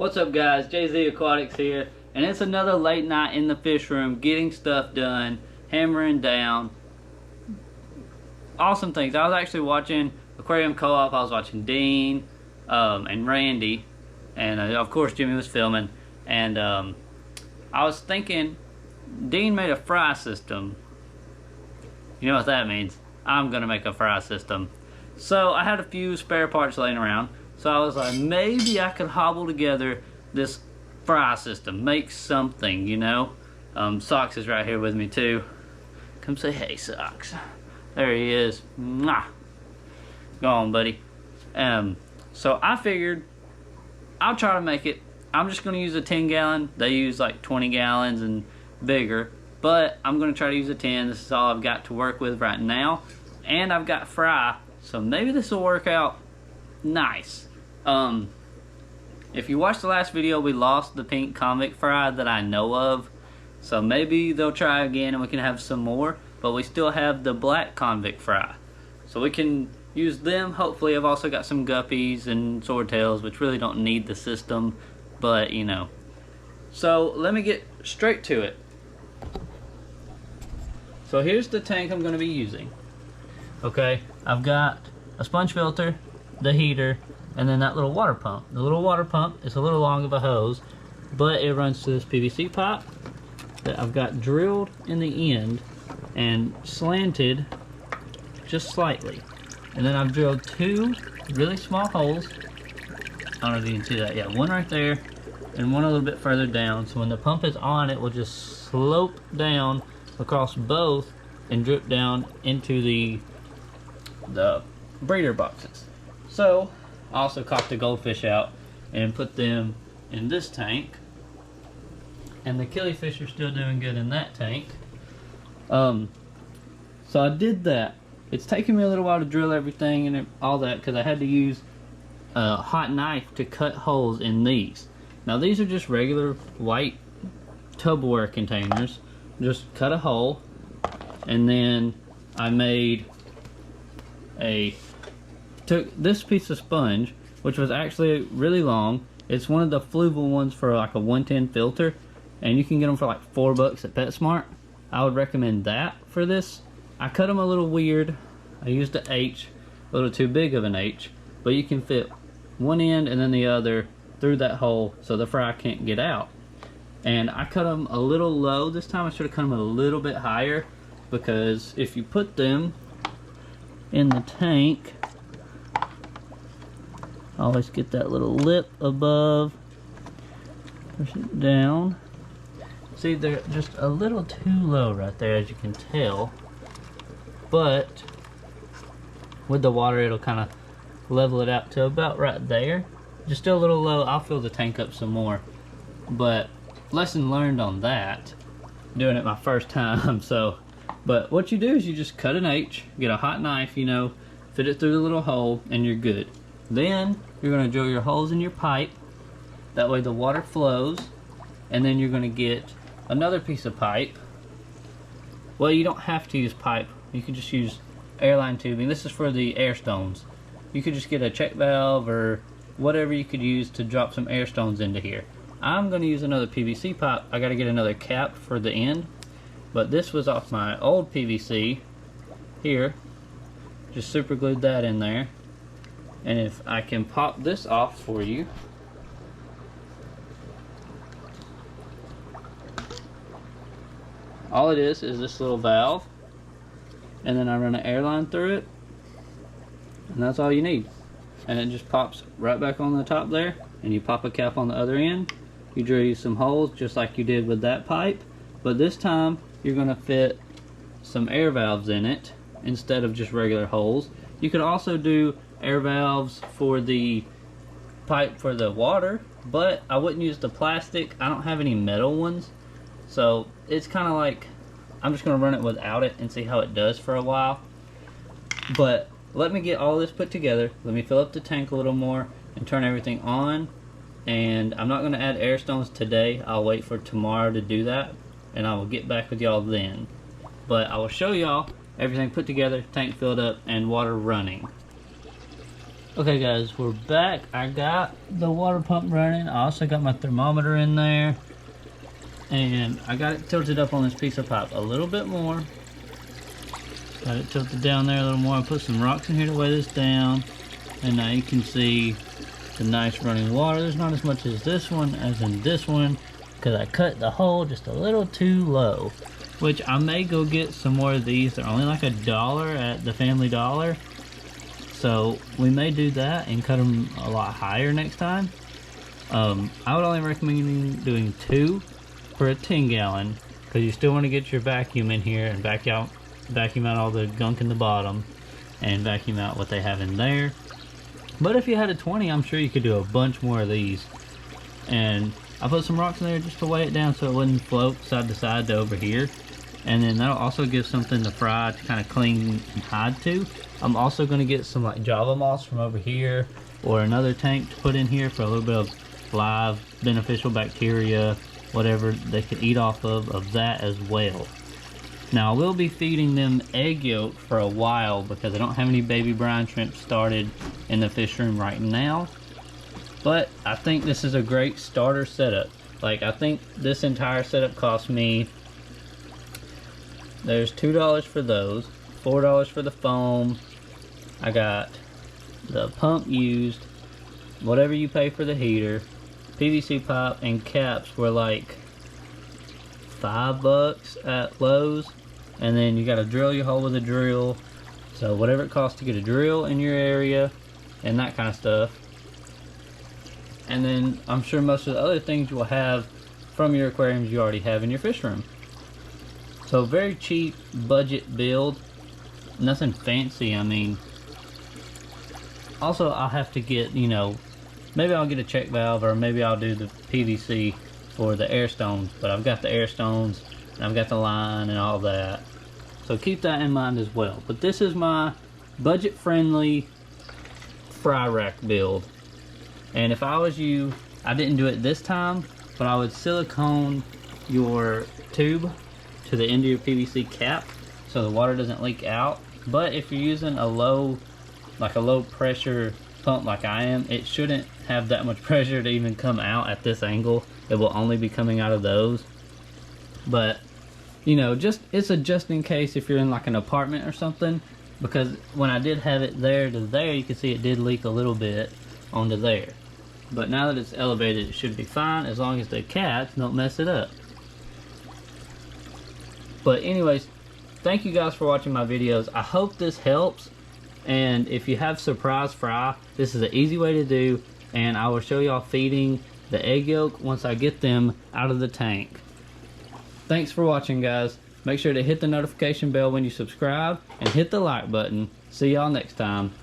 What's up guys, JZ Aquatics here, and it's another late night in the fish room, getting stuff done, hammering down, awesome things. I was actually watching Aquarium Co-op, I was watching Dean and Randy, and of course Jimmy was filming, and I was thinking, Dean made a fry system. You know what that means? I'm gonna make a fry system. So I had a few spare parts laying around. So I was like, maybe I could hobble together this fry system, make something, you know. Socks is right here with me too. Come say hey, Socks. There he is. Mwah. Go on, buddy. So I figured I'll try to make it. I'm just gonna use a 10-gallon. They use like 20 gallons and bigger, but I'm gonna try to use a 10. This is all I've got to work with right now, and I've got fry, so maybe this will work out nice. If you watched the last video, we lost the pink convict fry that I know of, so maybe they'll try again and we can have some more, but we still have the black convict fry, so we can use them. Hopefully I've also got some guppies and swordtails, which really don't need the system, but you know. So let me get straight to it. So here's the tank I'm going to be using. Okay, I've got a sponge filter, the heater, and then that little water pump. The little water pump is a little long of a hose, but it runs to this PVC pipe that I've got drilled in the end and slanted just slightly. And then I've drilled two really small holes. I don't know if you can see that. Yeah, one right there and one a little bit further down. So when the pump is on, it will just slope down across both and drip down into the breeder boxes. So I also caught the goldfish out and put them in this tank, and the killifish are still doing good in that tank. So I did that. It's taken me a little while to drill everything and all that because I had to use a hot knife to cut holes in these. Now these are just regular white Tupperware containers. Just cut a hole, and then I took this piece of sponge, which was actually really long. It's one of the Fluval ones for like a 110 filter, and you can get them for like $4 at PetSmart. I would recommend that for this. I cut them a little weird. I used an H, a little too big of an H, but you can fit one end and then the other through that hole so the fry can't get out. And I cut them a little low this time. I should have cut them a little bit higher, because if you put them in the tank, always get that little lip above, push it down. See, they're just a little too low right there, as you can tell, but with the water it'll kind of level it out to about right there. Just still a little low. I'll fill the tank up some more, but lesson learned on that, doing it my first time. So, but what you do is you just cut an H, get a hot knife, you know, fit it through the little hole, and you're good. Then you're going to drill your holes in your pipe, that way the water flows, and then you're going to get another piece of pipe. Well, you don't have to use pipe, you can just use airline tubing. This is for the air stones. You could just get a check valve or whatever you could use to drop some air stones into here. I'm going to use another PVC pipe. I got to get another cap for the end, but this was off my old PVC here. Just super glued that in there. And if I can pop this off for you, all it is this little valve, and then I run an air line through it, and that's all you need. And it just pops right back on the top there, and you pop a cap on the other end. You drill you some holes just like you did with that pipe, but this time you're going to fit some air valves in it instead of just regular holes. You could also do air valves for the pipe for the water, but I wouldn't use the plastic. I don't have any metal ones, so it's kind of like, I'm just going to run it without it and see how it does for a while. But let me get all this put together. Let me fill up the tank a little more and turn everything on. And I'm not going to add air stones today. I'll wait for tomorrow to do that, and I will get back with y'all then. But I will show y'all everything put together, tank filled up, and water running. Okay guys, we're back. I got the water pump running. I also got my thermometer in there. And I got it tilted up on this piece of pipe a little bit more. Got it tilted down there a little more. I put some rocks in here to weigh this down. And now you can see the nice running water. There's not as much as this one as in this one, because I cut the hole just a little too low. Which I may go get some more of these. They're only like $1 at the Family Dollar. So we may do that and cut them a lot higher next time. I would only recommend doing 2 for a 10-gallon, because you still want to get your vacuum in here and vacuum out all the gunk in the bottom and vacuum out what they have in there. But if you had a 20, I'm sure you could do a bunch more of these. And I put some rocks in there just to weigh it down so it wouldn't float side to side to over here. And then that'll also give something to fry to kind of clean and hide to. I'm also going to get some like Java moss from over here, or another tank to put in here for a little bit of live beneficial bacteria, whatever they could eat off of that as well. Now I will be feeding them egg yolk for a while because I don't have any baby brine shrimp started in the fish room right now. But I think this is a great starter setup. Like, I think this entire setup cost me, there's $2 for those, $4 for the foam. I got the pump used, whatever you pay for the heater, PVC pipe and caps were like $5 at Lowe's. And then you got to drill your hole with a drill. So whatever it costs to get a drill in your area and that kind of stuff. And then I'm sure most of the other things you will have from your aquariums you already have in your fish room. So very cheap budget build, nothing fancy. I mean, also I'll have to get, you know, maybe I'll get a check valve, or maybe I'll do the PVC for the air stones. But I've got the air stones and I've got the line and all that. So keep that in mind as well. But this is my budget friendly fry rack build. And if I was you, I didn't do it this time, but I would silicone your tube to the end of your PVC cap so the water doesn't leak out. But if you're using a low pressure pump like I am, it shouldn't have that much pressure to even come out at this angle. It will only be coming out of those. But you know, it's a just in case if you're in like an apartment or something, because when I did have it there to there, you can see it did leak a little bit onto there. But now that it's elevated, it should be fine as long as the cats don't mess it up. But anyways, thank you guys for watching my videos. I hope this helps. And if you have surprise fry, this is an easy way to do. And I will show y'all feeding the egg yolk once I get them out of the tank. Thanks for watching, guys. Make sure to hit the notification bell when you subscribe and hit the like button. See y'all next time.